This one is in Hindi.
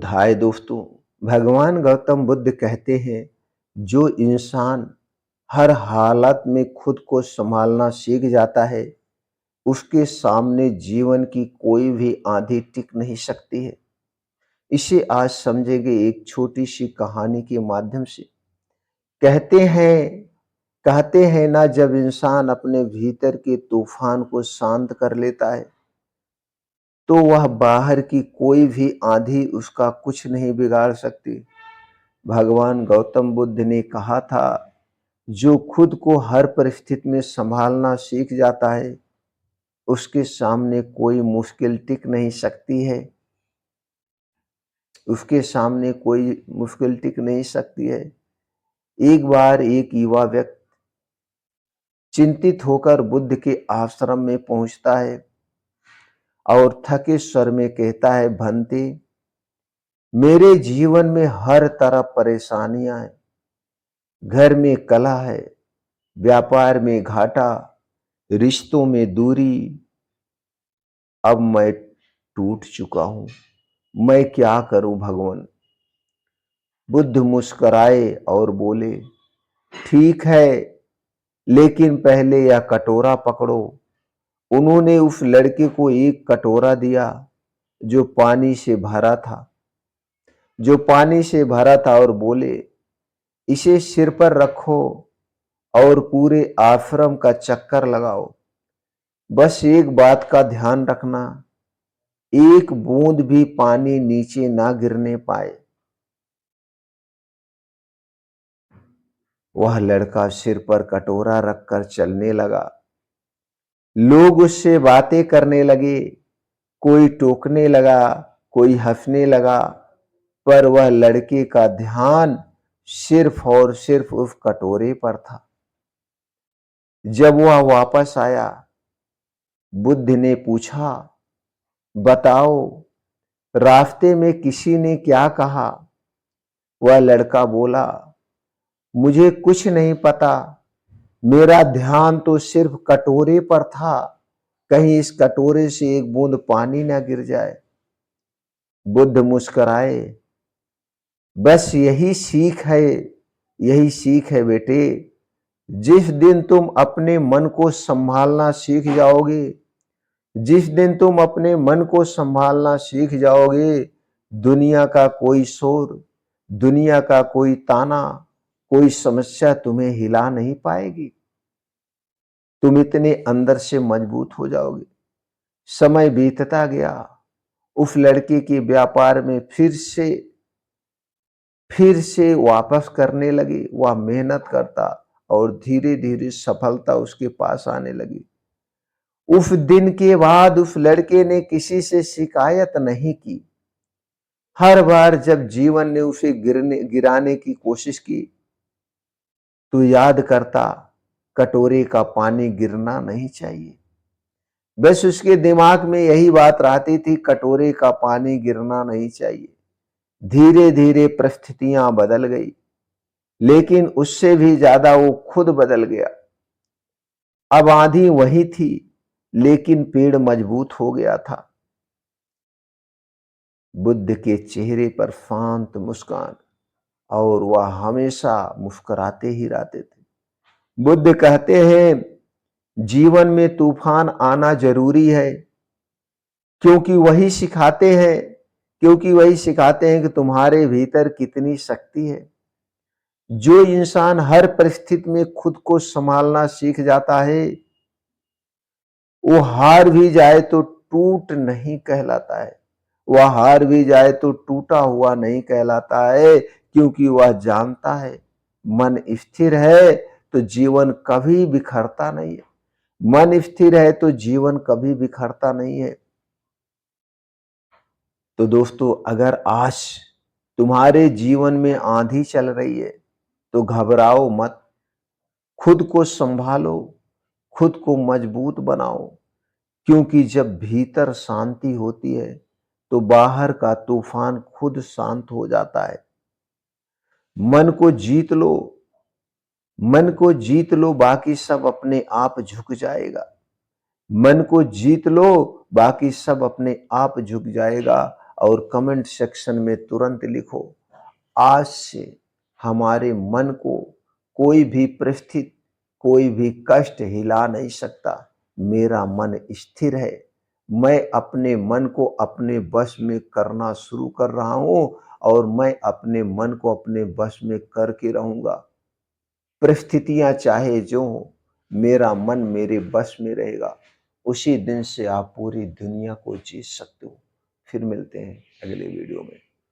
हाय दोस्तों। भगवान गौतम बुद्ध कहते हैं, जो इंसान हर हालत में खुद को संभालना सीख जाता है, उसके सामने जीवन की कोई भी आंधी टिक नहीं सकती है। इसे आज समझेंगे एक छोटी सी कहानी के माध्यम से। कहते हैं कहते हैं ना, जब इंसान अपने भीतर के तूफान को शांत कर लेता है, तो वह बाहर की कोई भी आंधी उसका कुछ नहीं बिगाड़ सकती। भगवान गौतम बुद्ध ने कहा था, जो खुद को हर परिस्थिति में संभालना सीख जाता है, उसके सामने कोई मुश्किल टिक नहीं सकती है। उसके सामने कोई मुश्किल टिक नहीं सकती है। एक बार एक युवा व्यक्ति चिंतित होकर बुद्ध के आश्रम में पहुंचता है और थके स्वर में कहता है, भंते, मेरे जीवन में हर तरफ परेशानियां हैं। घर में कलह है, व्यापार में घाटा, रिश्तों में दूरी। अब मैं टूट चुका हूं, मैं क्या करूं भगवान। बुद्ध मुस्कुराए और बोले, ठीक है, लेकिन पहले यह कटोरा पकड़ो। उन्होंने उस लड़के को एक कटोरा दिया जो पानी से भरा था और बोले, इसे सिर पर रखो और पूरे आश्रम का चक्कर लगाओ। बस एक बात का ध्यान रखना, एक बूंद भी पानी नीचे ना गिरने पाए। वह लड़का सिर पर कटोरा रखकर चलने लगा। लोग उससे बातें करने लगे, कोई टोकने लगा, कोई हंसने लगा, पर वह लड़के का ध्यान सिर्फ और सिर्फ उस कटोरे पर था। जब वह वापस आया, बुद्ध ने पूछा, बताओ, रास्ते में किसी ने क्या कहा? वह लड़का बोला, मुझे कुछ नहीं पता, मेरा ध्यान तो सिर्फ कटोरे पर था, कहीं इस कटोरे से एक बूंद पानी ना गिर जाए। बुद्ध मुस्कुराए, बस यही सीख है बेटे। जिस दिन तुम अपने मन को संभालना सीख जाओगे, दुनिया का कोई शोर, दुनिया का कोई ताना, कोई समस्या तुम्हें हिला नहीं पाएगी। तुम इतने अंदर से मजबूत हो जाओगे। समय बीतता गया। उस लड़के के व्यापार में फिर से वापस करने लगी। वह मेहनत करता और धीरे धीरे सफलता उसके पास आने लगी। उस दिन के बाद उस लड़के ने किसी से शिकायत नहीं की। हर बार जब जीवन ने उसे गिराने की कोशिश की, तो याद करता, कटोरे का पानी गिरना नहीं चाहिए। बस उसके दिमाग में यही बात रहती थी, कटोरे का पानी गिरना नहीं चाहिए। धीरे धीरे परिस्थितियां बदल गई, लेकिन उससे भी ज्यादा वो खुद बदल गया। अब आंधी वही थी, लेकिन पेड़ मजबूत हो गया था। बुद्ध के चेहरे पर शांत मुस्कान, और वह हमेशा मुस्कुराते ही रहते थे। बुद्ध कहते हैं, जीवन में तूफान आना जरूरी है, क्योंकि वही सिखाते हैं कि तुम्हारे भीतर कितनी शक्ति है। जो इंसान हर परिस्थिति में खुद को संभालना सीख जाता है, वो हार भी जाए तो टूट नहीं कहलाता है। वह हार भी जाए तो टूटा हुआ नहीं कहलाता है, क्योंकि वह जानता है, मन स्थिर है तो जीवन कभी बिखरता नहीं है। मन स्थिर है तो जीवन कभी बिखरता नहीं है। तो दोस्तों, अगर आज तुम्हारे जीवन में आंधी चल रही है, तो घबराओ मत। खुद को संभालो, खुद को मजबूत बनाओ, क्योंकि जब भीतर शांति होती है, तो बाहर का तूफान खुद शांत हो जाता है। मन को जीत लो, बाकी सब अपने आप झुक जाएगा। मन को जीत लो, बाकी सब अपने आप झुक जाएगा। और कमेंट सेक्शन में तुरंत लिखो, आज से हमारे मन को कोई भी परिस्थिति, कोई भी कष्ट हिला नहीं सकता। मेरा मन स्थिर है। मैं अपने मन को अपने वश में करना शुरू कर रहा हूं और मैं अपने मन को अपने वश में करके रहूंगा। परिस्थितियां चाहे जो हो, मेरा मन मेरे वश में रहेगा। उसी दिन से आप पूरी दुनिया को जीत सकते हो। फिर मिलते हैं अगले वीडियो में।